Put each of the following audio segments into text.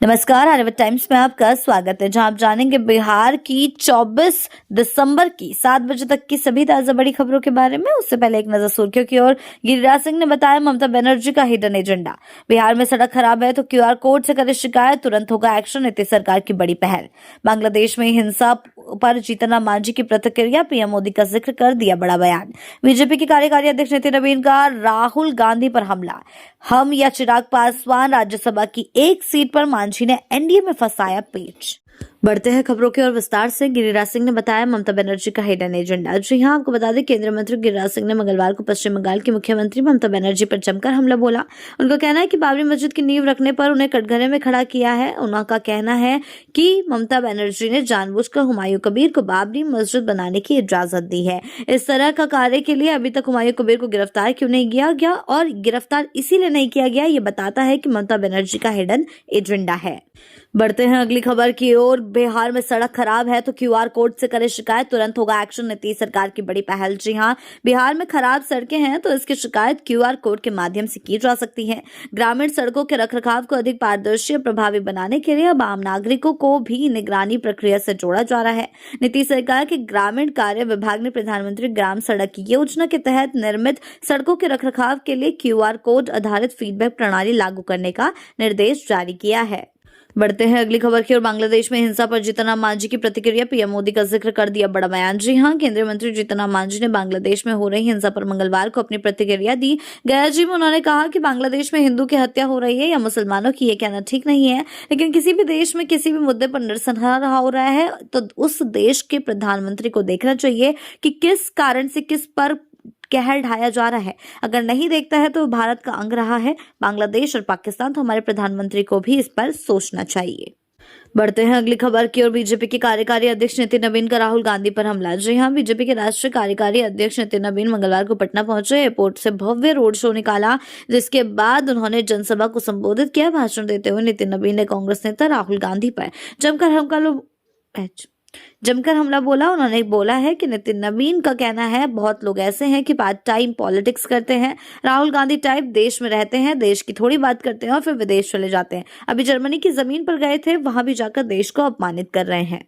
नमस्कार, आर्यभट्ट टाइम्स में आपका स्वागत है, जहां आप जानेंगे बिहार की 24 दिसंबर की 7 बजे तक की सभी ताजा बड़ी खबरों के बारे में। उससे पहले एक नजर सुर्खियों की ओर। गिरिराज सिंह ने बताया ममता बनर्जी का हिडन एजेंडा। बिहार में सड़क खराब है तो क्यूआर कोड से करे शिकायत, तुरंत होगा एक्शन, नीतीश सरकार की बड़ी पहल। बांग्लादेश में हिंसा पर जीतन राम मांझी की प्रतिक्रिया, पीएम मोदी का जिक्र कर दिया बड़ा बयान। बीजेपी के कार्यकारी अध्यक्ष नितिन नवीन का राहुल गांधी पर हमला। हम या चिराग पासवान, राज्यसभा की एक सीट पर मांझी ने एनडीए में फंसाया पेच। बढ़ते हैं खबरों की ओर विस्तार से। गिरिराज सिंह ने बताया ममता बनर्जी का हिडन एजेंडा। जी हां, आपको बता दें केंद्रीय मंत्री गिरिराज सिंह ने मंगलवार को पश्चिम बंगाल की मुख्यमंत्री ममता बनर्जी पर जमकर हमला बोला। उनका कहना है कि बाबरी मस्जिद की नींव रखने पर उन्हें कटघरे में खड़ा किया है। उनका कहना है कि ममता बनर्जी ने जानबूझकर हुमायूं कबीर को बाबरी मस्जिद बनाने की इजाजत दी है। इस तरह का कार्य के लिए अभी तक हुमायूं कबीर को गिरफ्तार क्यों नहीं किया गया, और गिरफ्तार इसीलिए नहीं किया गया, ये बताता है कि ममता बनर्जी का हिडन एजेंडा है। बढ़ते हैं अगली खबर की ओर। बिहार में सड़क खराब है तो क्यूआर कोड से करे शिकायत, तुरंत होगा एक्शन, नीतीश सरकार की बड़ी पहल। जी हां, बिहार में खराब सड़कें हैं तो इसकी शिकायत क्यूआर कोड के माध्यम से की जा सकती है। ग्रामीण सड़कों के रखरखाव को अधिक पारदर्शी और प्रभावी बनाने के लिए अब आम नागरिकों को भी निगरानी प्रक्रिया से जोड़ा जा रहा है। नीतीश सरकार के ग्रामीण कार्य विभाग ने प्रधानमंत्री ग्राम सड़क योजना के तहत निर्मित सड़कों के रखरखाव के लिए क्यूआर कोड आधारित फीडबैक प्रणाली लागू करने का निर्देश जारी किया है। बढ़ते हैं अगली खबर की ओर। बांग्लादेश में हिंसा पर जीतन राम मांझी की प्रतिक्रिया, पीएम मोदी का जिक्र कर दिया बड़ा बयान। जी हां, केंद्रीय मंत्री जीतन राम मांझी ने बांग्लादेश में हो रही हिंसा पर मंगलवार को अपनी प्रतिक्रिया दी। गया जी में उन्होंने कहा कि बांग्लादेश में हिंदू की हत्या हो रही है या मुसलमानों की, ये कहना ठीक नहीं है, लेकिन किसी भी देश में किसी भी मुद्दे पर नरसंहार हो रहा है तो उस देश के प्रधानमंत्री को देखना चाहिए कि किस कारण से किस पर कहर ढाया जा रहा है। अगर नहीं देखता है तो भारत का अंग रहा है बांग्लादेश और पाकिस्तान, तो हमारे प्रधानमंत्री को भी इस पर सोचना चाहिए। बढ़ते हैं अगली खबर की ओर। बीजेपी के कार्यकारी अध्यक्ष नितिन नवीन का राहुल गांधी पर हमला। जी हां, बीजेपी के राष्ट्रीय कार्यकारी अध्यक्ष नितिन नवीन मंगलवार को पटना पहुंचे। एयरपोर्ट से भव्य रोड शो निकाला, जिसके बाद उन्होंने जनसभा को संबोधित किया। भाषण देते हुए नितिन नवीन ने कांग्रेस नेता राहुल गांधी पर जमकर हमला बोला। उन्होंने बोला है कि नितिन नवीन का कहना है बहुत लोग ऐसे हैं कि पार्ट टाइम पॉलिटिक्स करते हैं, राहुल गांधी टाइप, देश में रहते हैं, देश की थोड़ी बात करते हैं और फिर विदेश चले जाते हैं। अभी जर्मनी की जमीन पर गए थे, वहां भी जाकर देश को अपमानित कर रहे हैं।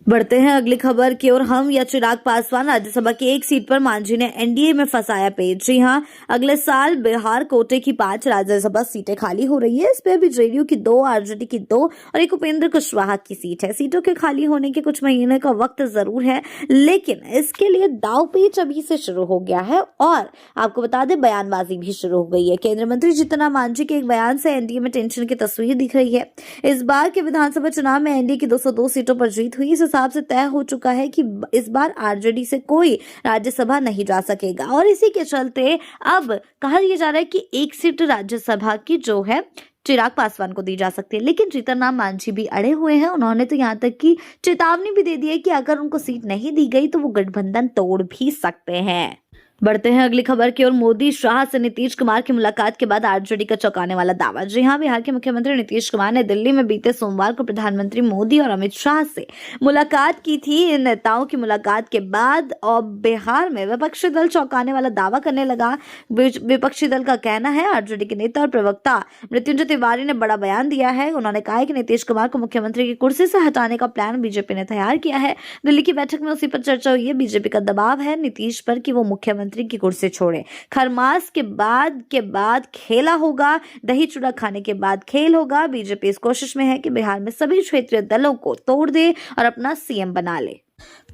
बढ़ते हैं अगली खबर की ओर। हम या चिराग पासवान, राज्यसभा की एक सीट पर मांझी ने एनडीए में फंसाया पेच। जी हां, अगले साल बिहार कोटे की 5 राज्यसभा सीटें खाली हो रही है। इस पे अभी जेडीयू की 2, आरजेडी की 2 और एक उपेंद्र कुशवाहा की सीट है। सीटों के खाली होने के कुछ महीने का वक्त जरूर है, लेकिन इसके लिए दाव पेच अभी से शुरू हो गया है और आपको बता दें बयानबाजी भी शुरू हो गई है। केंद्रीय मंत्री जीतन राम मांझी के एक बयान से एनडीए में टेंशन की तस्वीर दिख रही है। इस बार के विधानसभा चुनाव में एनडीए की 202 सीटों पर जीत हुई। इस हिसाब से तय हो चुका है कि इस बार आरजेडी से कोई राज्यसभा नहीं जा सकेगा और इसी के चलते अब कहा यह जा रहा है कि एक सीट राज्यसभा की जो है चिराग पासवान को दी जा सकती है। लेकिन जीतन राम मांझी भी अड़े हुए हैं। उन्होंने तो यहाँ तक की चेतावनी भी दे दी है कि अगर उनको सीट नहीं दी गई तो वो गठबंधन तोड़ भी सकते हैं। बढ़ते हैं अगली खबर की ओर। मोदी शाह से नीतीश कुमार की मुलाकात के बाद आरजेडी का चौंकाने वाला दावा। जी हां, बिहार के मुख्यमंत्री नीतीश कुमार ने दिल्ली में बीते सोमवार को प्रधानमंत्री मोदी और अमित शाह से मुलाकात की थी। इन नेताओं की मुलाकात के बाद और बिहार में विपक्षी दल चौंकाने वाला दावा करने लगा। विपक्षी दल का कहना है, आरजेडी के नेता और प्रवक्ता मृत्युंजय तिवारी ने बड़ा बयान दिया है। उन्होंने कहा है कि नीतीश कुमार को मुख्यमंत्री की कुर्सी से हटाने का प्लान बीजेपी ने तैयार किया है। दिल्ली की बैठक में उसी पर चर्चा हुई है। बीजेपी का दबाव है नीतीश पर कि वो मुख्यमंत्री की कुर्सी छोड़े। खरमास के बाद खेला होगा, दही चूड़ा खाने के बाद खेल होगा। बीजेपी इस कोशिश में है कि बिहार में सभी क्षेत्रीय दलों को तोड़ दे और अपना सीएम बना ले।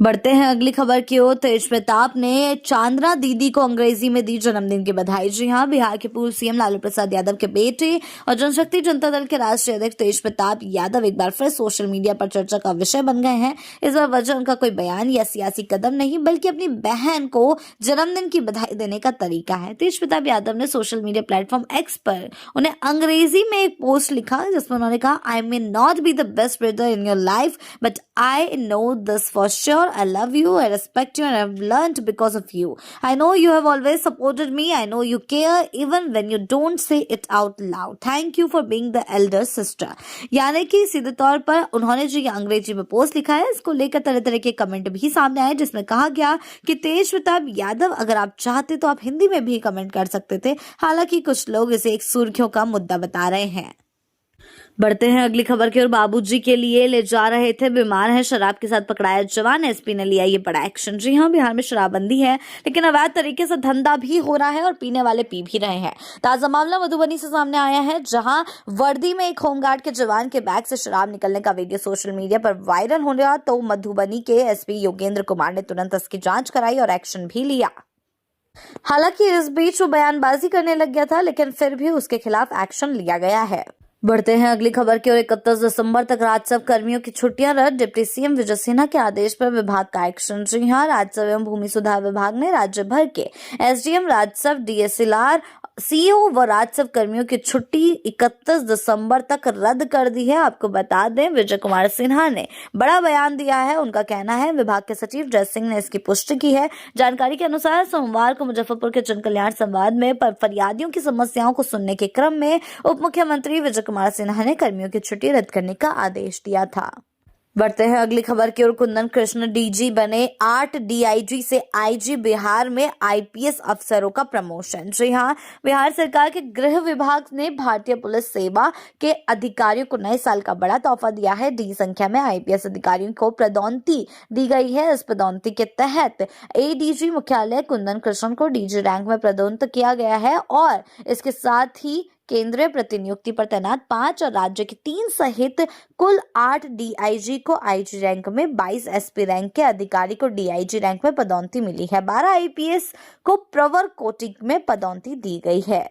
बढ़ते हैं अगली खबर की ओर। तेज प्रताप ने चांद्रा दीदी को अंग्रेजी में दी जन्मदिन की बधाई। जी हां, बिहार के पूर्व सीएम लालू प्रसाद यादव के बेटे और जनशक्ति जनता दल के राष्ट्रीय अध्यक्ष तेज प्रताप यादव एक बार फिर सोशल मीडिया पर चर्चा का विषय बन गए हैं। इस बार वजह उनका कोई बयान या सियासी कदम नहीं, बल्कि अपनी बहन को जन्मदिन की बधाई देने का तरीका है। तेज प्रताप यादव ने सोशल मीडिया प्लेटफॉर्म एक्स पर उन्हें अंग्रेजी में एक पोस्ट लिखा, जिसमें उन्होंने कहा, I may not be the best brother in your life, but I know this for sure. I love you, I respect you, and I've learned because of you. I know you have always supported me. I know you care even when you don't say it out loud. Thank you for being the elder sister. यानी कि सीधे तौर पर उन्होंने जो ये अंग्रेजी में पोस्ट लिखा है, इसको लेकर तरह तरह के कमेंट भी सामने आए, जिसमें कहा गया कि तेज प्रताप यादव, अगर आप चाहते तो आप हिंदी में भी कमेंट कर सकते थे। हालांकि कुछ लोग इसे एक सुर्खियों का मुद्दा बता रहे हैं। बढ़ते हैं अगली खबर की ओर। बाबूजी के लिए ले जा रहे थे, बीमार है, शराब के साथ पकड़ाया जवान, एसपी ने लिया ये बड़ा एक्शन। जी हां, बिहार में शराबबंदी है, लेकिन अवैध तरीके से धंधा भी हो रहा है और पीने वाले पी भी रहे हैं। ताजा मामला मधुबनी से सामने आया है, जहां वर्दी में एक होमगार्ड के जवान के बैग से शराब निकलने का वीडियो सोशल मीडिया पर वायरल हो रहा, तो मधुबनी के एसपी योगेंद्र कुमार ने तुरंत इसकी जांच कराई और एक्शन भी लिया। हालांकि इस बीच वो बयानबाजी करने लग गया था, लेकिन फिर भी उसके खिलाफ एक्शन लिया गया है। बढ़ते हैं अगली खबर की ओर। 31 दिसंबर तक राजस्व कर्मियों की छुट्टियां रद्द, डिप्टी सीएम विजय सिन्हा के आदेश पर विभाग का एक्शन। जी हां, राजस्व एवं भूमि सुधार विभाग ने राज्य भर के एसडीएम, राजस्व, डीएसएलआर, सीओ व राजस्व कर्मियों की छुट्टी 31 दिसंबर तक रद्द कर दी है। आपको बता दें, विजय कुमार सिन्हा ने बड़ा बयान दिया है। उनका कहना है, विभाग के सचिव जय सिंह ने इसकी पुष्टि की है। जानकारी के अनुसार सोमवार को मुजफ्फरपुर के जन कल्याण संवाद में फरियादियों की समस्याओं को सुनने के क्रम में उप मुख्यमंत्री विजय कुमार सिन्हा ने कर्मियों की छुट्टी रद्द करने का आदेश दिया था। बढ़ते हैं अगली खबर की ओर। कुंदन कृष्ण डीजी बने, 8 डीआईजी से आईजी, बिहार में आईपीएस अफसरों का प्रमोशन। जी हां, बिहार सरकार के गृह विभाग ने भारतीय पुलिस सेवा के अधिकारियों को नए साल का बड़ा तोहफा दिया है। डी संख्या में आईपीएस अधिकारियों को पदोन्नति दी गई है। इस पदोन्नति के तहत एडीजी मुख्यालय कुंदन कृष्ण को डीजी रैंक में पदोन्नत किया गया है और इसके साथ ही केंद्रीय प्रतिनियुक्ति पर तैनात 5 और राज्य के 3 सहित कुल 8 डीआईजी को आईजी रैंक में, 22 एसपी रैंक के अधिकारी को डीआईजी रैंक में पदोन्नति मिली है। 12 आईपीएस को प्रवर कोटि में पदोन्नति दी गई है।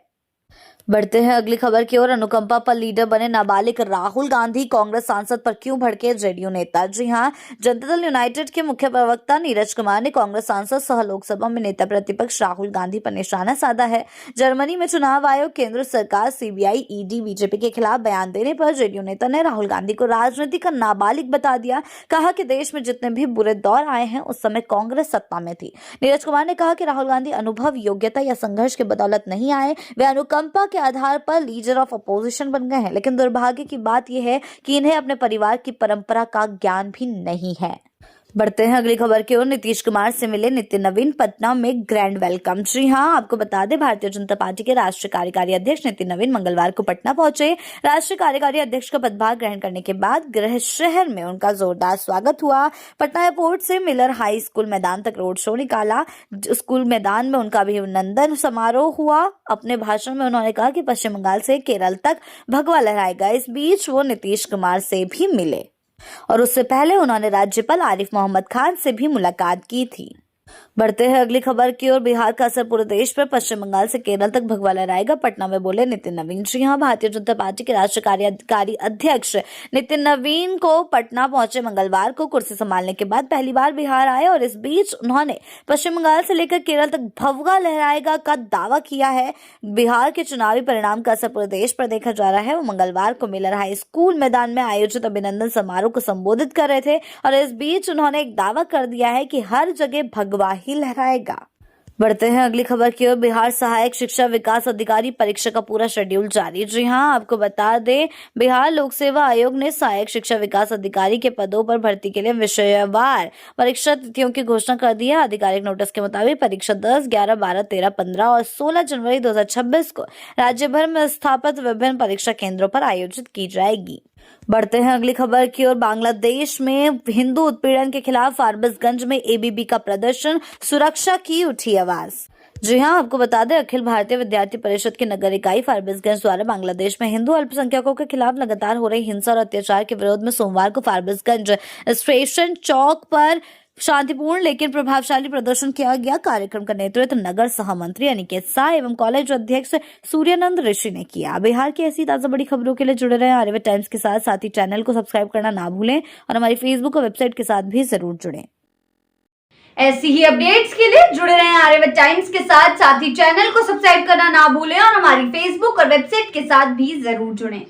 बढ़ते हैं अगली खबर की ओर। अनुकंपा पर लीडर बने नाबालिग राहुल गांधी, कांग्रेस सांसद पर क्यों भड़के जेडीयू नेता। जी हां, जनता दल यूनाइटेड के मुख्य प्रवक्ता नीरज कुमार ने कांग्रेस सांसद सह लोकसभा में नेता प्रतिपक्ष राहुल गांधी पर निशाना साधा है। जर्मनी में चुनाव आयोग, केंद्र सरकार, सीबीआई, ईडी, बीजेपी के खिलाफ बयान देने पर जेडीयू नेता ने राहुल गांधी को राजनीति का नाबालिग बता दिया। कहा कि देश में जितने भी बुरे दौर आए हैं, उस समय कांग्रेस सत्ता में थी। नीरज कुमार ने कहा कि राहुल गांधी अनुभव, योग्यता या संघर्ष के बदौलत नहीं आए, वे अनुकंपा के आधार पर लीडर ऑफ अपोजिशन बन गए हैं। लेकिन दुर्भाग्य की बात यह है कि इन्हें अपने परिवार की परंपरा का ज्ञान भी नहीं है। बढ़ते हैं अगली खबर की ओर। नीतीश कुमार से मिले नितिन नवीन, पटना में ग्रैंड वेलकम। जी हां, आपको बता दें, भारतीय जनता पार्टी के राष्ट्रीय कार्यकारी अध्यक्ष नितिन नवीन मंगलवार को पटना पहुंचे। राष्ट्रीय कार्यकारी अध्यक्ष का पदभार ग्रहण करने के बाद गृह शहर में उनका जोरदार स्वागत हुआ। पटना एयरपोर्ट से मिलर हाई स्कूल मैदान तक रोड शो निकाला। स्कूल मैदान में उनका अभिनंदन समारोह हुआ। अपने भाषण में उन्होंने कहा कि पश्चिम बंगाल से केरल तक भगवा लहराएगा। इस बीच वो नीतीश कुमार से भी मिले और उससे पहले उन्होंने राज्यपाल आरिफ मोहम्मद खान से भी मुलाकात की थी। बढ़ते हैं अगली खबर की ओर। बिहार का असर पूरे देश पर, पश्चिम बंगाल से केरल तक भगवा लहराएगा, पटना में बोले नितिन नवीन। जी हां, भारतीय जनता पार्टी के राष्ट्रीय कार्यकारी अध्यक्ष नितिन नवीन को पटना पहुंचे मंगलवार को। कुर्सी संभालने के बाद पहली बार बिहार आए और इस बीच उन्होंने पश्चिम बंगाल से लेकर केरल तक भगवा लहराएगा का दावा किया है। बिहार के चुनावी परिणाम का असर पूरे देश पर देखा जा रहा है। वो मंगलवार को मिलर हाई स्कूल मैदान में आयोजित अभिनंदन समारोह को संबोधित कर रहे थे और इस बीच उन्होंने एक दावा कर दिया है कि हर जगह भगवा ही लहराएगा। बढ़ते हैं अगली खबर की ओर। बिहार सहायक शिक्षा विकास अधिकारी परीक्षा का पूरा शेड्यूल जारी। जी हां, आपको बता दें, बिहार लोक सेवा आयोग ने सहायक शिक्षा विकास अधिकारी के पदों पर भर्ती के लिए विषयवार परीक्षा तिथियों की घोषणा कर दी है। आधिकारिक नोटिस के मुताबिक परीक्षा 10, 11, 12, 13, 15 और 16 जनवरी 2026 को राज्य भर में स्थापित विभिन्न परीक्षा केंद्रों पर आयोजित की जाएगी। बढ़ते हैं अगली खबर की ओर। बांग्लादेश में हिंदू उत्पीड़न के खिलाफ फारबिसगंज में एबीवी का प्रदर्शन, सुरक्षा की उठी आवाज। जी हां, आपको बता दें, अखिल भारतीय विद्यार्थी परिषद की नगर इकाई फारबिसगंज द्वारा बांग्लादेश में हिंदू अल्पसंख्यकों के खिलाफ लगातार हो रही हिंसा और अत्याचार के विरोध में सोमवार को फारबिसगंज स्टेशन चौक पर शांतिपूर्ण लेकिन प्रभावशाली प्रदर्शन किया गया। कार्यक्रम का नेतृत्व नगर सहमंत्री अनिकेत शाह एवं कॉलेज अध्यक्ष सूर्यानंद ऋषि ने किया। बिहार की ऐसी ताजा बड़ी खबरों के लिए जुड़े रहें आर्यवत टाइम्स के साथ ही चैनल को सब्सक्राइब करना ना भूलें और हमारी फेसबुक और वेबसाइट के साथ भी जरूर जुड़ें। ऐसी ही अपडेट्स के लिए जुड़े रहें आर्यवत टाइम्स के साथ ही चैनल को सब्सक्राइब करना ना भूलें और हमारी फेसबुक और वेबसाइट के साथ भी जरूर जुड़ें।